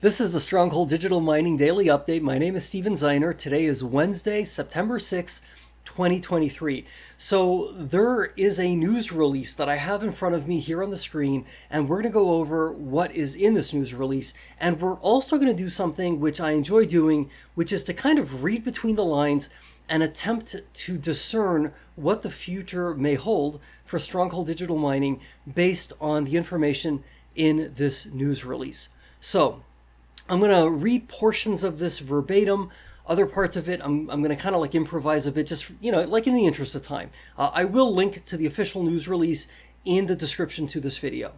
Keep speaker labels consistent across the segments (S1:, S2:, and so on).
S1: This is the Stronghold Digital Mining Daily Update. My name is Steven Zeiner. Today is Wednesday, September 6th, 2023. So there is a news release that I have in front of me here on the screen, and we're going to go over what is in this news release. And we're also going to do something which I enjoy doing, which is to kind of read between the lines and attempt to discern what the future may hold for Stronghold Digital Mining based on the information in this news release. So I'm going to read portions of this verbatim. Other parts of it, I'm going to kind of like improvise a bit, just, like in the interest of time. I will link to the official news release in the description to this video.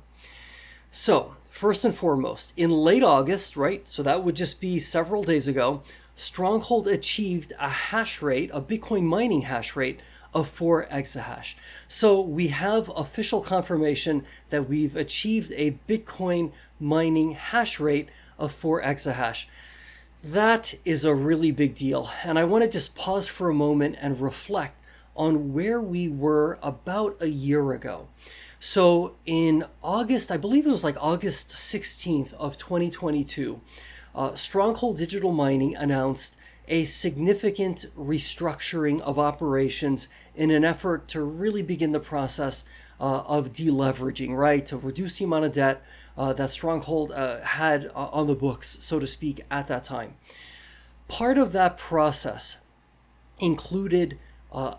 S1: So first and foremost, in late August, right? So that would just be several days ago, Stronghold achieved a hash rate, a Bitcoin mining hash rate of 4 exahash. So we have official confirmation that we've achieved a Bitcoin mining hash rate of 4 exahash. That is a really big deal. And I want to just pause for a moment and reflect on where we were about a year ago. So in August, I believe it was like August 16th of 2022, Stronghold Digital Mining announced a significant restructuring of operations in an effort to really begin the process of deleveraging, right? To reduce the amount of debt that Stronghold had on the books, so to speak, at that time. Part of that process included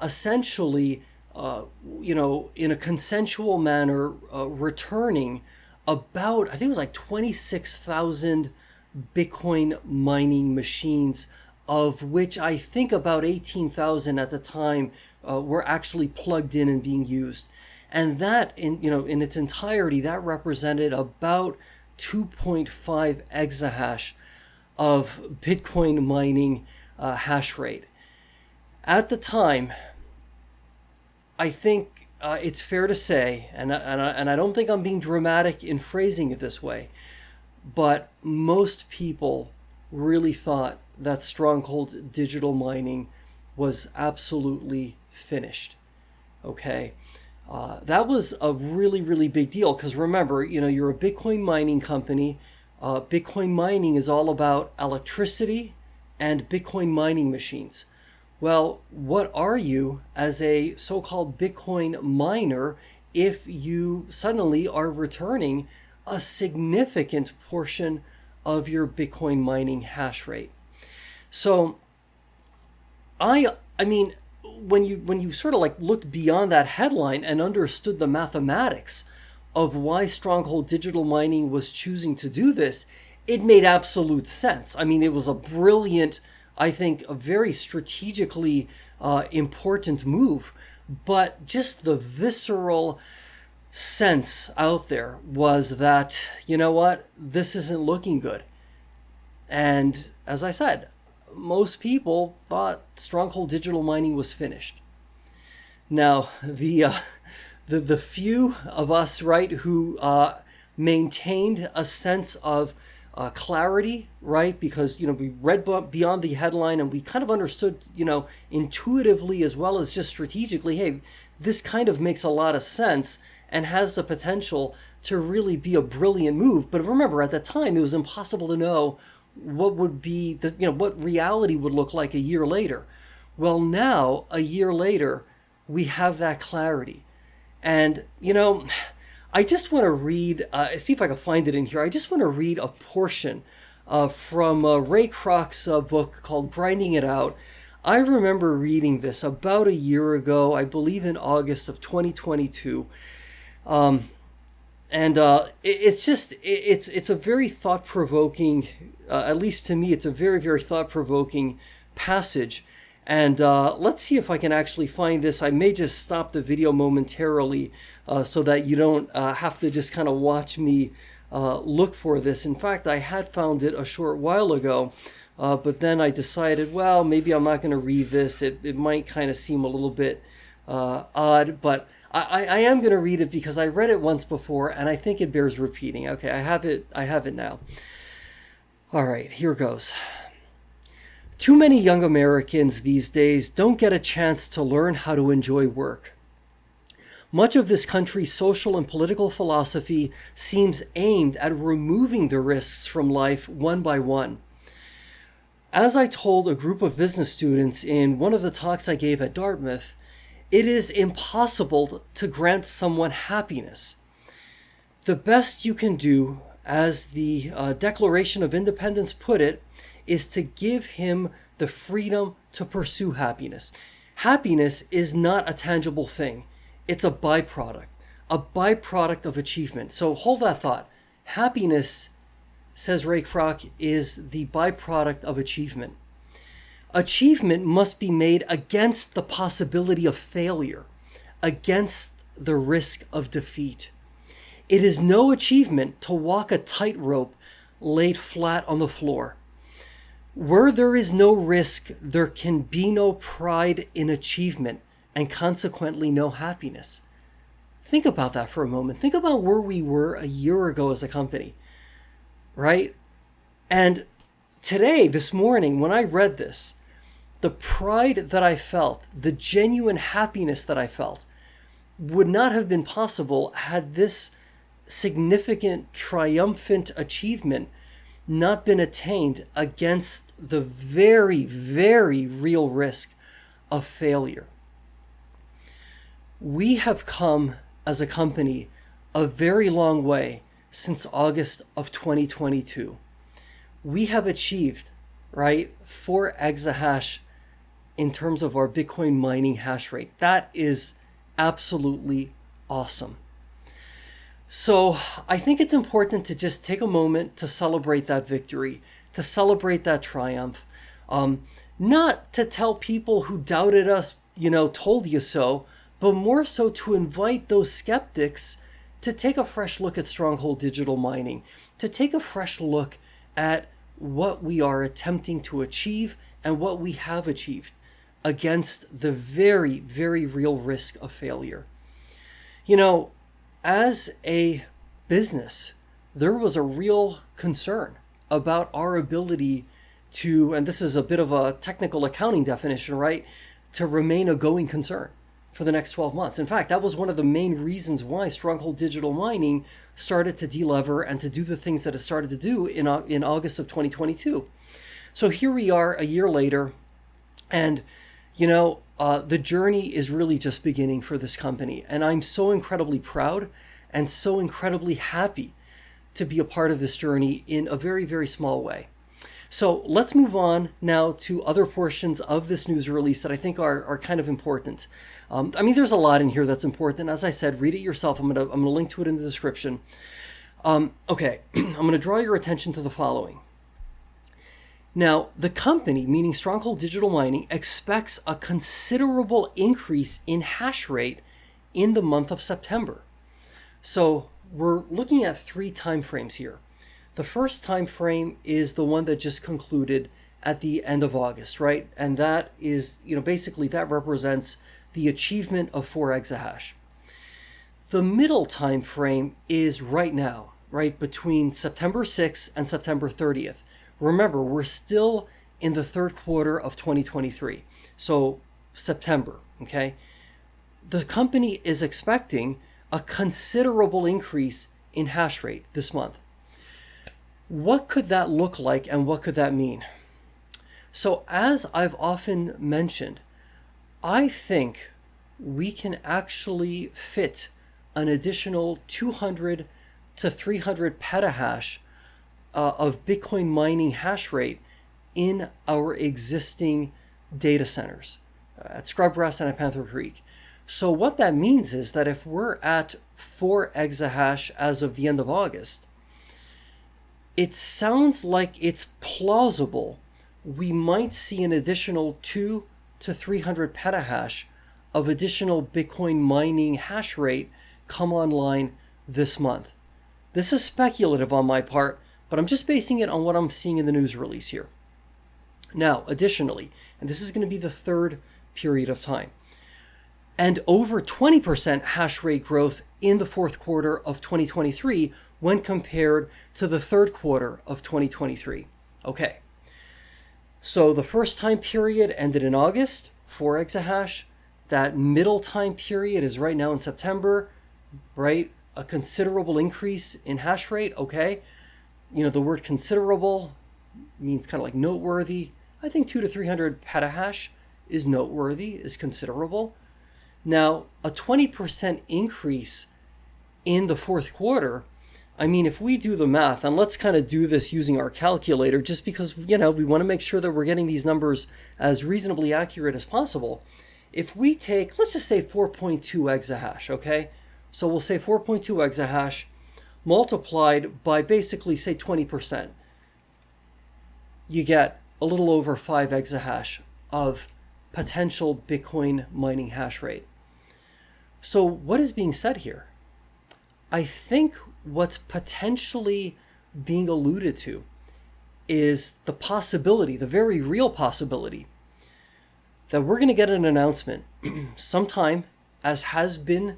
S1: essentially, in a consensual manner, returning about, I think it was like 26,000 Bitcoin mining machines, of which I think about 18,000 at the time were actually plugged in and being used. And that, in its entirety, that represented about 2.5 exahash of Bitcoin mining hash rate. At the time, I think it's fair to say, and I don't think I'm being dramatic in phrasing it this way, but most people really thought that Stronghold Digital Mining was absolutely finished. Okay. That was a really, really big deal because remember, you're a Bitcoin mining company. Bitcoin mining is all about electricity and Bitcoin mining machines. Well, what are you as a so-called Bitcoin miner if you suddenly are returning a significant portion of your Bitcoin mining hash rate? So I mean, when you sort of like looked beyond that headline and understood the mathematics of why Stronghold Digital Mining was choosing to do this, it made absolute sense. I mean, it was a brilliant, I think, a very strategically important move, but just the visceral sense out there was that, you know what, this isn't looking good. And as I said, most people thought Stronghold Digital Mining was finished. Now, the few of us, right, who maintained a sense of clarity, right, because we read beyond the headline and we kind of understood, intuitively as well as just strategically, hey, this kind of makes a lot of sense and has the potential to really be a brilliant move. But remember, at that time, it was impossible to know what would be what reality would look like a year later. Well, now, a year later, we have that clarity. And, I just want to read, see if I can find it in here. I just want to read a portion from Ray Kroc's book called Grinding It Out. I remember reading this about a year ago, I believe in August of 2022. And it's a very thought-provoking, at least to me, it's a very, very thought-provoking passage. And let's see if I can actually find this. I may just stop the video momentarily so that you don't have to just kind of watch me look for this. In fact, I had found it a short while ago, but then I decided, well, maybe I'm not going to read this. It might kind of seem a little bit odd, but I am going to read it because I read it once before and I think it bears repeating. Okay, I have it now. All right, here goes. Too many young Americans these days don't get a chance to learn how to enjoy work. Much of this country's social and political philosophy seems aimed at removing the risks from life one by one. As I told a group of business students in one of the talks I gave at Dartmouth, it is impossible to grant someone happiness. The best you can do, as the Declaration of Independence put it, is to give him the freedom to pursue happiness. Happiness is not a tangible thing. It's a byproduct of achievement. So hold that thought. Happiness, says Ray Kroc, is the byproduct of achievement. Achievement must be made against the possibility of failure, against the risk of defeat. It is no achievement to walk a tightrope laid flat on the floor. Where there is no risk, there can be no pride in achievement and consequently no happiness. Think about that for a moment. Think about where we were a year ago as a company, right? And today, this morning, when I read this, the pride that I felt, the genuine happiness that I felt, would not have been possible had this significant, triumphant achievement not been attained against the very, very real risk of failure. We have come as a company a very long way since August of 2022. We have achieved, right, 4 exahash in terms of our Bitcoin mining hash rate. That is absolutely awesome. So I think it's important to just take a moment to celebrate that victory, to celebrate that triumph. Not to tell people who doubted us, told you so, but more so to invite those skeptics to take a fresh look at Stronghold Digital Mining, to take a fresh look at what we are attempting to achieve and what we have achieved against the very, very real risk of failure. As a business, there was a real concern about our ability to, and this is a bit of a technical accounting definition, right, to remain a going concern for the next 12 months. In fact, that was one of the main reasons why Stronghold Digital Mining started to delever and to do the things that it started to do in August of 2022. So here we are a year later, and the journey is really just beginning for this company. And I'm so incredibly proud and so incredibly happy to be a part of this journey in a very, very small way. So let's move on now to other portions of this news release that I think are kind of important. There's a lot in here that's important. As I said, read it yourself. I'm gonna link to it in the description. Okay, I'm gonna draw your attention to the following. Now, the company, meaning Stronghold Digital Mining, expects a considerable increase in hash rate in the month of September. So we're looking at 3 time frames here. The first time frame is the one that just concluded at the end of August, right? And that is, basically that represents the achievement of 4 exahash. The middle time frame is right now, right, between September 6th and September 30th. Remember, we're still in the third quarter of 2023, so September, okay? The company is expecting a considerable increase in hash rate this month. What could that look like and what could that mean? So as I've often mentioned, I think we can actually fit an additional 200 to 300 petahash of Bitcoin mining hash rate in our existing data centers at Scrubgrass and at Panther Creek. So what that means is that if we're at 4 exahash as of the end of August, it sounds like it's plausible we might see an additional 2 to 300 petahash of additional Bitcoin mining hash rate come online this month. This is speculative on my part, but I'm just basing it on what I'm seeing in the news release here. Now, additionally, and this is going to be the third period of time, and over 20% hash rate growth in the fourth quarter of 2023 when compared to the third quarter of 2023. Okay, so the first time period ended in August, 4 exahash. that middle time period is right now in September, right? A considerable increase in hash rate, okay? The word considerable means kind of like noteworthy. I think 200 to 300 petahash is noteworthy, is considerable. Now, a 20% increase in the fourth quarter, I mean, if we do the math, and let's kind of do this using our calculator, just because, we want to make sure that we're getting these numbers as reasonably accurate as possible. If we take, let's just say 4.2 exahash, okay? So we'll say 4.2 exahash multiplied by basically, say, 20%. You get a little over 5 exahash of potential Bitcoin mining hash rate. So what is being said here? I think what's potentially being alluded to is the possibility, the very real possibility, that we're going to get an announcement sometime, as has been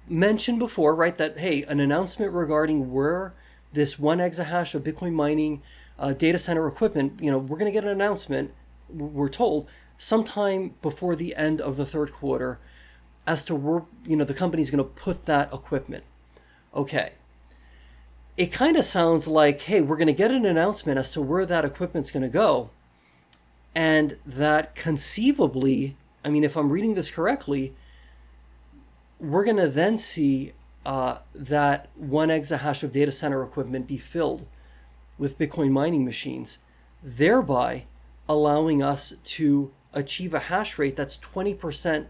S1: mentioned before, right? That, hey, an announcement regarding where this 1 exahash of Bitcoin mining data center equipment, we're going to get an announcement, we're told, sometime before the end of the third quarter as to where, the company's going to put that equipment. Okay. It kind of sounds like, hey, we're going to get an announcement as to where that equipment's going to go. And that conceivably, I mean, if I'm reading this correctly, we're going to then see that 1 exahash of data center equipment be filled with Bitcoin mining machines, thereby allowing us to achieve a hash rate that's 20%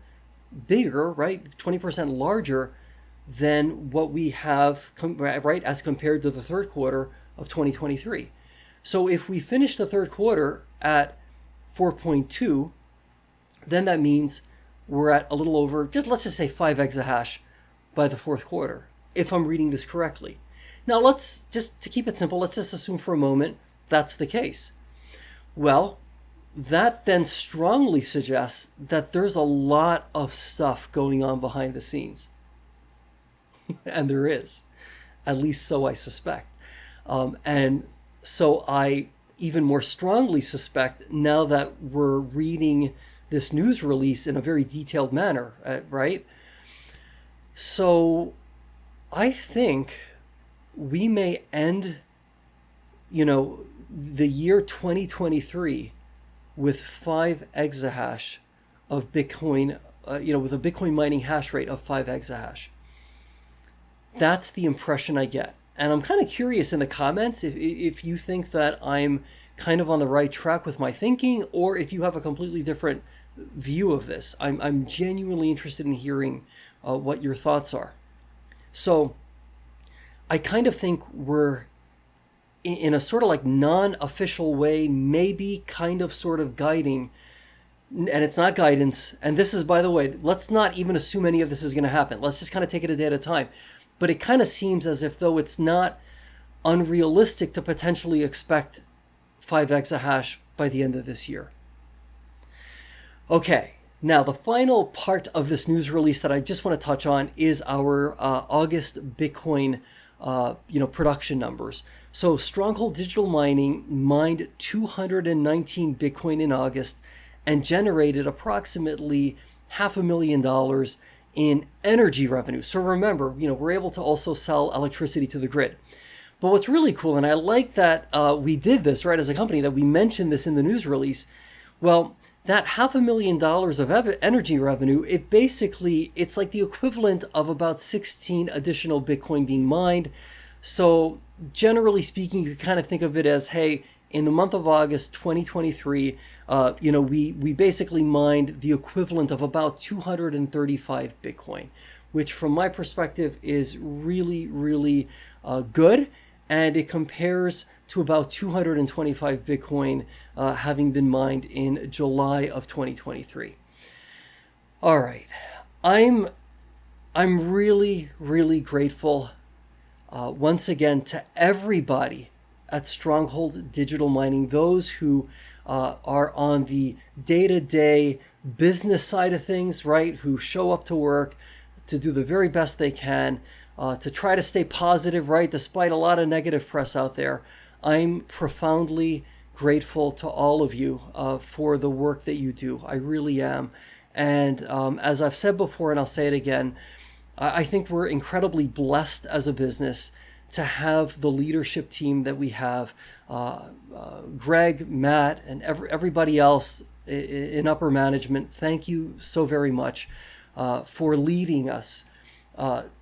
S1: bigger, right? 20% larger than what we have, right, as compared to the third quarter of 2023. So if we finish the third quarter at 4.2, then that means we're at a little over, let's just say 5 exahash by the fourth quarter, if I'm reading this correctly. Now to keep it simple, let's just assume for a moment that's the case. Well, that then strongly suggests that there's a lot of stuff going on behind the scenes. And there is, at least so I suspect. And so I even more strongly suspect, now that we're reading this news release in a very detailed manner, right? So I think we may end, the year 2023 with 5 exahash of Bitcoin, with a Bitcoin mining hash rate of 5 exahash. That's the impression I get. And I'm kind of curious in the comments if you think that I'm kind of on the right track with my thinking, or if you have a completely different view of this. I'm genuinely interested in hearing what your thoughts are. So I kind of think we're in a sort of like non-official way, maybe kind of sort of guiding, and it's not guidance. And this is, by the way, let's not even assume any of this is going to happen. Let's just kind of take it a day at a time. But it kind of seems as if though it's not unrealistic to potentially expect 5 exahash by the end of this year. Okay, now the final part of this news release that I just want to touch on is our August Bitcoin production numbers. So Stronghold Digital Mining mined 219 Bitcoin in August and generated approximately $500,000 in energy revenue. So remember, we're able to also sell electricity to the grid. But what's really cool, and I like that we did this, right, as a company, that we mentioned this in the news release. Well, that $500,000 of energy revenue, it's like the equivalent of about 16 additional Bitcoin being mined. So generally speaking, you can kind of think of it as, hey, in the month of August 2023, we basically mined the equivalent of about 235 Bitcoin, which from my perspective is really, really good. And it compares to about 225 Bitcoin having been mined in July of 2023. All right. I'm really, really grateful once again to everybody at Stronghold Digital Mining, those who are on the day-to-day business side of things, right, who show up to work to do the very best they can, to try to stay positive, right, despite a lot of negative press out there. I'm profoundly grateful to all of you for the work that you do. I really am. And as I've said before, and I'll say it again, I think we're incredibly blessed as a business to have the leadership team that we have. Greg, Matt, and everybody else in upper management, thank you so very much for leading us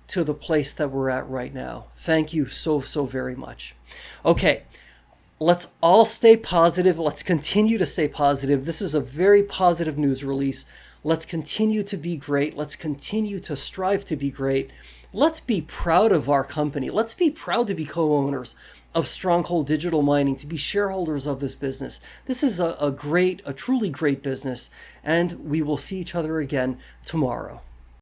S1: to the place that we're at right now. Thank you so very much. Okay, let's all stay positive. Let's continue to stay positive. This is a very positive news release. Let's continue to be great. Let's continue to strive to be great. Let's be proud of our company. Let's be proud to be co-owners of Stronghold Digital Mining, to be shareholders of this business. This is a truly great business, and we will see each other again tomorrow.